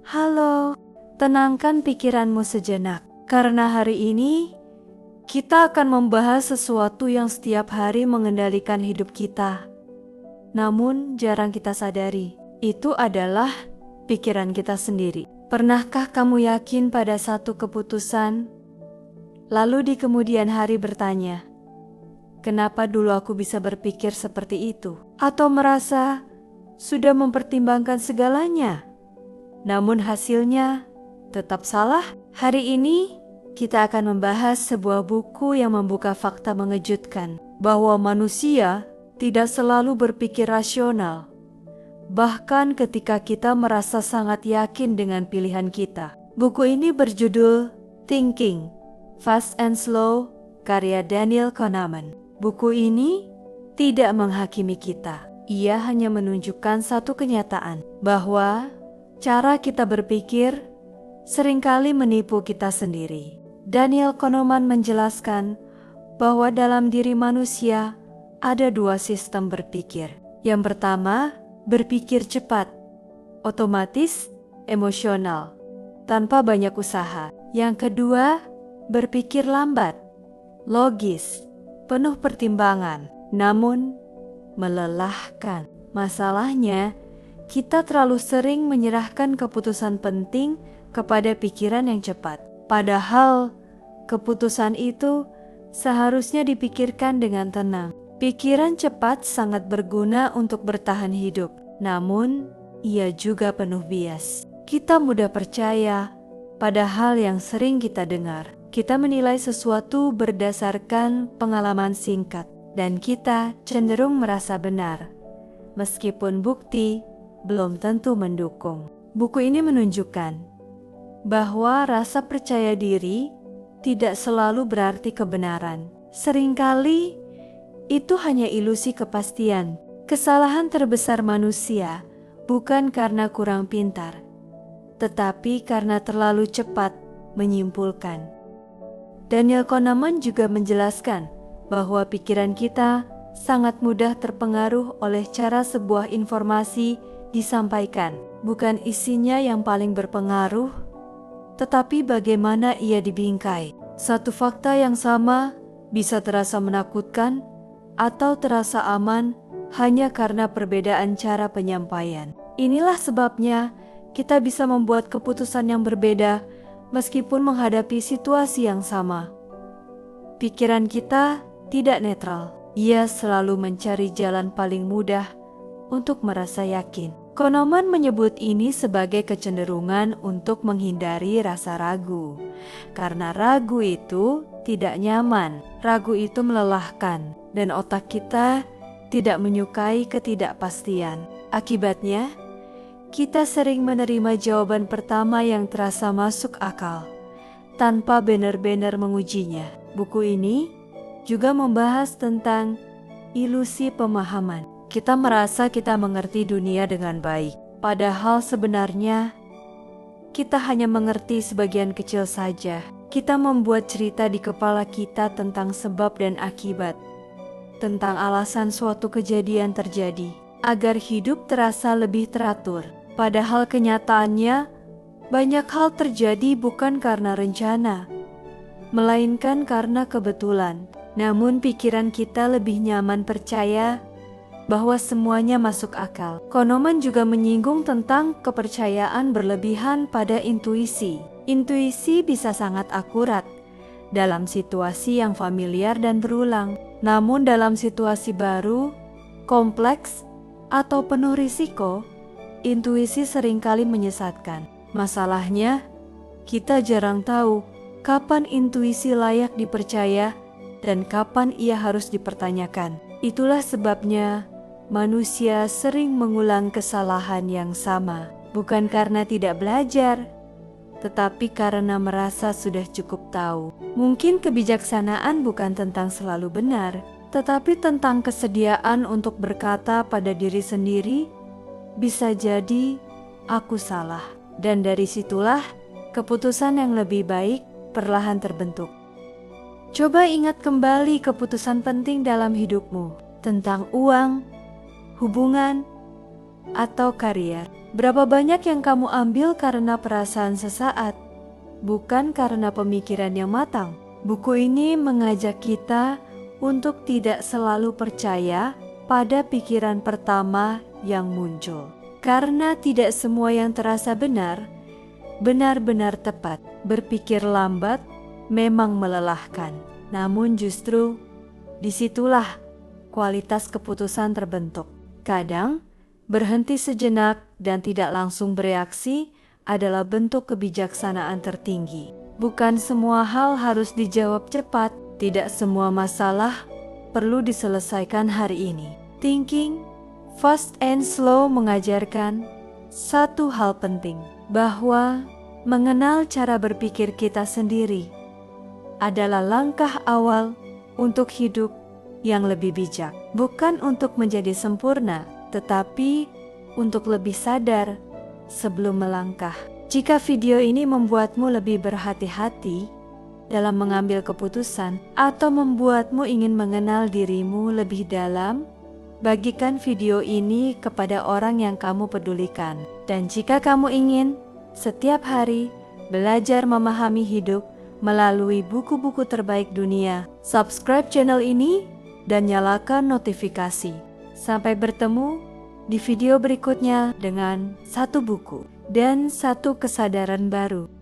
Halo, tenangkan pikiranmu sejenak, karena hari ini kita akan membahas sesuatu yang setiap hari mengendalikan hidup kita. Namun jarang kita sadari, itu adalah pikiran kita sendiri. Pernahkah kamu yakin pada satu keputusan, lalu di kemudian hari bertanya, kenapa dulu aku bisa berpikir seperti itu? Atau merasa sudah mempertimbangkan segalanya, namun hasilnya tetap salah? Hari ini kita akan membahas sebuah buku yang membuka fakta mengejutkan bahwa manusia tidak selalu berpikir rasional, bahkan ketika kita merasa sangat yakin dengan pilihan kita. Buku ini berjudul Thinking, Fast and Slow, karya Daniel Kahneman. Buku ini tidak menghakimi kita. Ia hanya menunjukkan satu kenyataan, bahwa cara kita berpikir seringkali menipu kita sendiri. Daniel Kahneman menjelaskan bahwa dalam diri manusia ada dua sistem berpikir. Yang pertama, berpikir cepat, otomatis, emosional, tanpa banyak usaha. Yang kedua, berpikir lambat, logis, penuh pertimbangan, namun melelahkan. Masalahnya, kita terlalu sering menyerahkan keputusan penting kepada pikiran yang cepat. Padahal, keputusan itu seharusnya dipikirkan dengan tenang. Pikiran cepat sangat berguna untuk bertahan hidup, namun ia juga penuh bias. Kita mudah percaya pada hal yang sering kita dengar. Kita menilai sesuatu berdasarkan pengalaman singkat, dan kita cenderung merasa benar, meskipun bukti belum tentu mendukung. Buku ini menunjukkan bahwa rasa percaya diri tidak selalu berarti kebenaran. Seringkali itu hanya ilusi kepastian. Kesalahan terbesar manusia bukan karena kurang pintar, tetapi karena terlalu cepat menyimpulkan. Daniel Kahneman juga menjelaskan bahwa pikiran kita sangat mudah terpengaruh oleh cara sebuah informasi disampaikan. Bukan isinya yang paling berpengaruh, tetapi bagaimana ia dibingkai. Satu fakta yang sama bisa terasa menakutkan atau terasa aman hanya karena perbedaan cara penyampaian. Inilah sebabnya kita bisa membuat keputusan yang berbeda meskipun menghadapi situasi yang sama. Pikiran kita tidak netral. Ia selalu mencari jalan paling mudah untuk merasa yakin. Kahneman menyebut ini sebagai kecenderungan untuk menghindari rasa ragu. Karena ragu itu tidak nyaman, ragu itu melelahkan, dan otak kita tidak menyukai ketidakpastian. Akibatnya, kita sering menerima jawaban pertama yang terasa masuk akal, tanpa benar-benar mengujinya. Buku ini juga membahas tentang ilusi pemahaman. Kita merasa kita mengerti dunia dengan baik, padahal sebenarnya kita hanya mengerti sebagian kecil saja. Kita membuat cerita di kepala kita tentang sebab dan akibat, tentang alasan suatu kejadian terjadi, agar hidup terasa lebih teratur. Padahal kenyataannya, banyak hal terjadi bukan karena rencana, melainkan karena kebetulan. Namun pikiran kita lebih nyaman percaya bahwa semuanya masuk akal. Kahneman juga menyinggung tentang kepercayaan berlebihan pada intuisi. Intuisi bisa sangat akurat dalam situasi yang familiar dan berulang. Namun dalam situasi baru, kompleks, atau penuh risiko, intuisi seringkali menyesatkan. Masalahnya, kita jarang tahu kapan intuisi layak dipercaya dan kapan ia harus dipertanyakan. Itulah sebabnya manusia sering mengulang kesalahan yang sama, bukan karena tidak belajar, tetapi karena merasa sudah cukup tahu. Mungkin kebijaksanaan bukan tentang selalu benar, tetapi tentang kesediaan untuk berkata pada diri sendiri, bisa jadi aku salah. Dan dari situlah keputusan yang lebih baik perlahan terbentuk. Coba ingat kembali keputusan penting dalam hidupmu, tentang uang, hubungan, atau karier? Berapa banyak yang kamu ambil karena perasaan sesaat, bukan karena pemikiran yang matang? Buku ini mengajak kita untuk tidak selalu percaya pada pikiran pertama yang muncul. Karena tidak semua yang terasa benar-benar tepat. Berpikir lambat memang melelahkan. Namun justru disitulah kualitas keputusan terbentuk. Kadang berhenti sejenak dan tidak langsung bereaksi adalah bentuk kebijaksanaan tertinggi. Bukan semua hal harus dijawab cepat. Tidak semua masalah perlu diselesaikan hari ini. Thinking Fast and Slow mengajarkan satu hal penting, bahwa mengenal cara berpikir kita sendiri adalah langkah awal untuk hidup yang lebih bijak. Bukan untuk menjadi sempurna, tetapi untuk lebih sadar sebelum melangkah. Jika video ini membuatmu lebih berhati-hati dalam mengambil keputusan atau membuatmu ingin mengenal dirimu lebih dalam, bagikan video ini kepada orang yang kamu pedulikan. Dan jika kamu ingin setiap hari belajar memahami hidup melalui buku-buku terbaik dunia, subscribe channel ini dan nyalakan notifikasi. Sampai bertemu di video berikutnya dengan satu buku dan satu kesadaran baru.